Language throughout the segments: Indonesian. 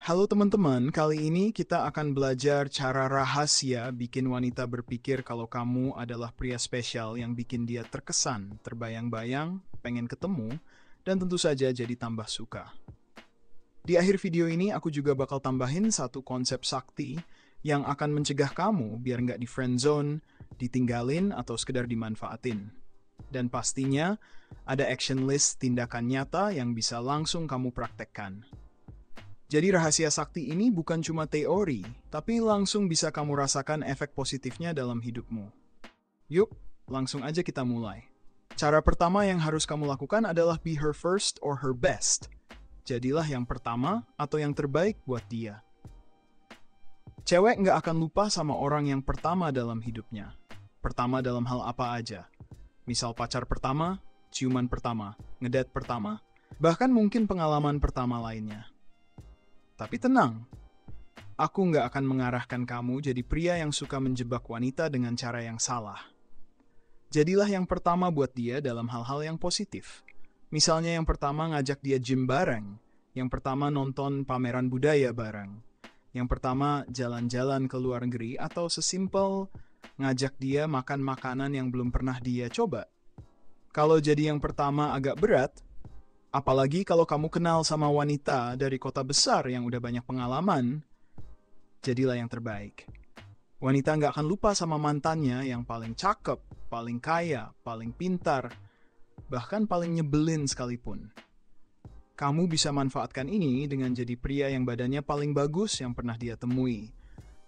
Halo teman-teman, kali ini kita akan belajar cara rahasia bikin wanita berpikir kalau kamu adalah pria spesial yang bikin dia terkesan, terbayang-bayang, pengen ketemu, dan tentu saja jadi tambah suka. Di akhir video ini aku juga bakal tambahin satu konsep sakti yang akan mencegah kamu biar nggak di friendzone, ditinggalin, atau sekedar dimanfaatin. Dan pastinya ada action list tindakan nyata yang bisa langsung kamu praktekkan. Jadi rahasia sakti ini bukan cuma teori, tapi langsung bisa kamu rasakan efek positifnya dalam hidupmu. Yuk, langsung aja kita mulai. Cara pertama yang harus kamu lakukan adalah be her first or her best. Jadilah yang pertama atau yang terbaik buat dia. Cewek nggak akan lupa sama orang yang pertama dalam hidupnya. Pertama dalam hal apa aja. Misal pacar pertama, ciuman pertama, ngedate pertama, bahkan mungkin pengalaman pertama lainnya. Tapi tenang, aku nggak akan mengarahkan kamu jadi pria yang suka menjebak wanita dengan cara yang salah. Jadilah yang pertama buat dia dalam hal-hal yang positif. Misalnya yang pertama ngajak dia gym bareng, yang pertama nonton pameran budaya bareng, yang pertama jalan-jalan ke luar negeri atau sesimpel ngajak dia makan makanan yang belum pernah dia coba. Kalau jadi yang pertama agak berat, apalagi kalau kamu kenal sama wanita dari kota besar yang udah banyak pengalaman, jadilah yang terbaik. Wanita nggak akan lupa sama mantannya yang paling cakep, paling kaya, paling pintar, bahkan paling nyebelin sekalipun. Kamu bisa manfaatkan ini dengan jadi pria yang badannya paling bagus yang pernah dia temui,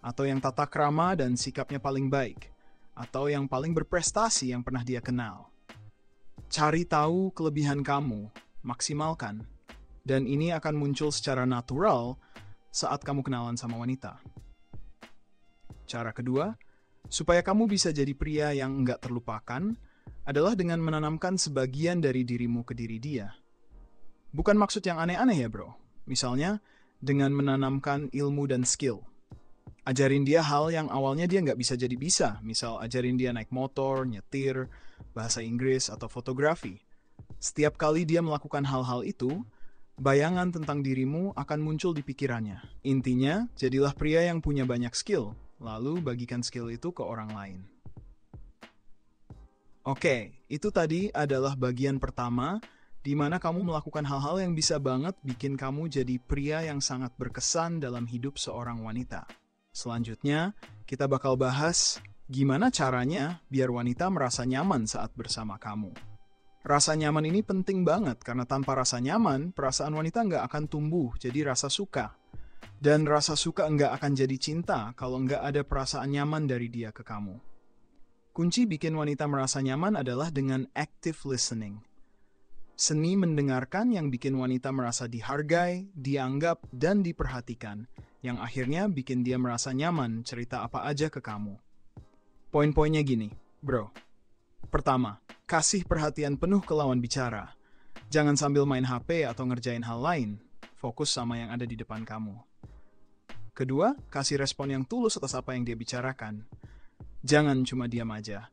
atau yang tata krama dan sikapnya paling baik, atau yang paling berprestasi yang pernah dia kenal. Cari tahu kelebihan kamu, maksimalkan, dan ini akan muncul secara natural saat kamu kenalan sama wanita. Cara kedua, supaya kamu bisa jadi pria yang nggak terlupakan, adalah dengan menanamkan sebagian dari dirimu ke diri dia. Bukan maksud yang aneh-aneh ya bro, misalnya dengan menanamkan ilmu dan skill. Ajarin dia hal yang awalnya dia nggak bisa jadi bisa, misal ajarin dia naik motor, nyetir, bahasa Inggris, atau fotografi. Setiap kali dia melakukan hal-hal itu, bayangan tentang dirimu akan muncul di pikirannya. Intinya, jadilah pria yang punya banyak skill, lalu bagikan skill itu ke orang lain. Oke, itu tadi adalah bagian pertama, di mana kamu melakukan hal-hal yang bisa banget bikin kamu jadi pria yang sangat berkesan dalam hidup seorang wanita. Selanjutnya, kita bakal bahas gimana caranya biar wanita merasa nyaman saat bersama kamu. Rasa nyaman ini penting banget karena tanpa rasa nyaman, perasaan wanita nggak akan tumbuh jadi rasa suka. Dan rasa suka nggak akan jadi cinta kalau nggak ada perasaan nyaman dari dia ke kamu. Kunci bikin wanita merasa nyaman adalah dengan active listening. Seni mendengarkan yang bikin wanita merasa dihargai, dianggap, dan diperhatikan, yang akhirnya bikin dia merasa nyaman cerita apa aja ke kamu. Poin-poinnya gini, bro. Pertama, kasih perhatian penuh ke lawan bicara. Jangan sambil main HP atau ngerjain hal lain. Fokus sama yang ada di depan kamu. Kedua, kasih respon yang tulus atas apa yang dia bicarakan. Jangan cuma diam aja.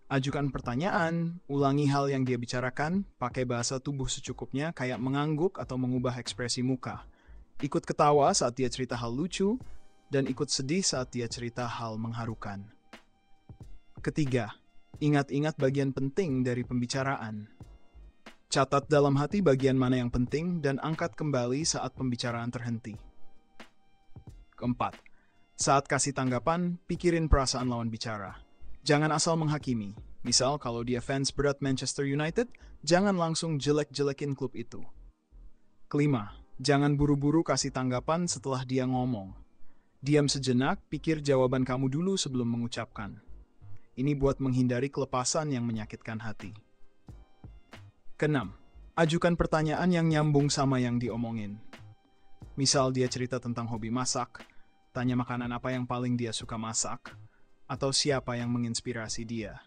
Ajukan pertanyaan, ulangi hal yang dia bicarakan, pakai bahasa tubuh secukupnya kayak mengangguk atau mengubah ekspresi muka. Ikut ketawa saat dia cerita hal lucu, dan ikut sedih saat dia cerita hal mengharukan. Ketiga, ingat-ingat bagian penting dari pembicaraan. Catat dalam hati bagian mana yang penting dan angkat kembali saat pembicaraan terhenti. Keempat, saat kasih tanggapan, pikirin perasaan lawan bicara. Jangan asal menghakimi. Misal kalau dia fans berat Manchester United, jangan langsung jelek-jelekin klub itu. Kelima, jangan buru-buru kasih tanggapan setelah dia ngomong. Diam sejenak, pikir jawaban kamu dulu sebelum mengucapkan. Ini buat menghindari kelepasan yang menyakitkan hati. Keenam, ajukan pertanyaan yang nyambung sama yang diomongin. Misal dia cerita tentang hobi masak, tanya makanan apa yang paling dia suka masak, atau siapa yang menginspirasi dia.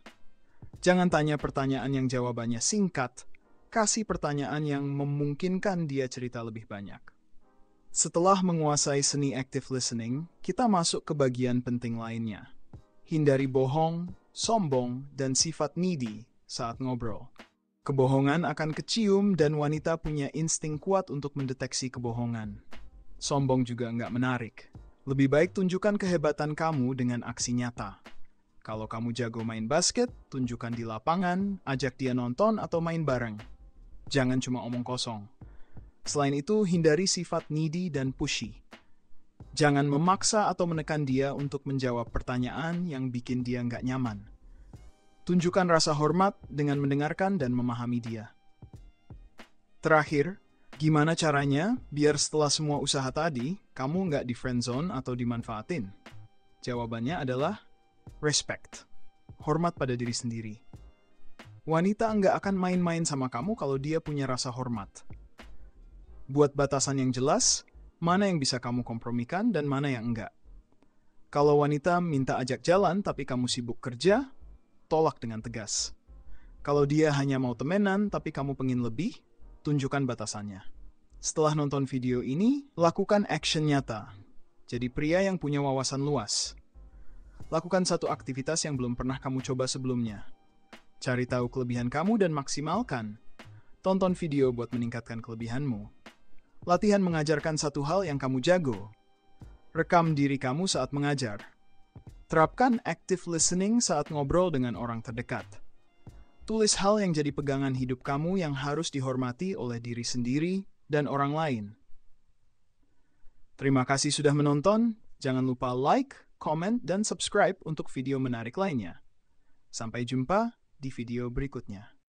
Jangan tanya pertanyaan yang jawabannya singkat, kasih pertanyaan yang memungkinkan dia cerita lebih banyak. Setelah menguasai seni active listening, kita masuk ke bagian penting lainnya. Hindari bohong, sombong, dan sifat needy saat ngobrol. Kebohongan akan kecium dan wanita punya insting kuat untuk mendeteksi kebohongan. Sombong juga nggak menarik. Lebih baik tunjukkan kehebatan kamu dengan aksi nyata. Kalau kamu jago main basket, tunjukkan di lapangan, ajak dia nonton atau main bareng. Jangan cuma omong kosong. Selain itu, hindari sifat needy dan pushy. Jangan memaksa atau menekan dia untuk menjawab pertanyaan yang bikin dia nggak nyaman. Tunjukkan rasa hormat dengan mendengarkan dan memahami dia. Terakhir, gimana caranya biar setelah semua usaha tadi, kamu nggak di friendzone atau dimanfaatin? Jawabannya adalah respect. Hormat pada diri sendiri. Wanita nggak akan main-main sama kamu kalau dia punya rasa hormat. Buat batasan yang jelas, mana yang bisa kamu kompromikan dan mana yang enggak. Kalau wanita minta ajak jalan tapi kamu sibuk kerja, tolak dengan tegas. Kalau dia hanya mau temenan tapi kamu pengen lebih, tunjukkan batasannya. Setelah nonton video ini, lakukan action nyata. Jadi pria yang punya wawasan luas. Lakukan satu aktivitas yang belum pernah kamu coba sebelumnya. Cari tahu kelebihan kamu dan maksimalkan. Tonton video buat meningkatkan kelebihanmu. Latihan mengajarkan satu hal yang kamu jago. Rekam diri kamu saat mengajar. Terapkan active listening saat ngobrol dengan orang terdekat. Tulis hal yang jadi pegangan hidup kamu yang harus dihormati oleh diri sendiri dan orang lain. Terima kasih sudah menonton. Jangan lupa like, comment, dan subscribe untuk video menarik lainnya. Sampai jumpa di video berikutnya.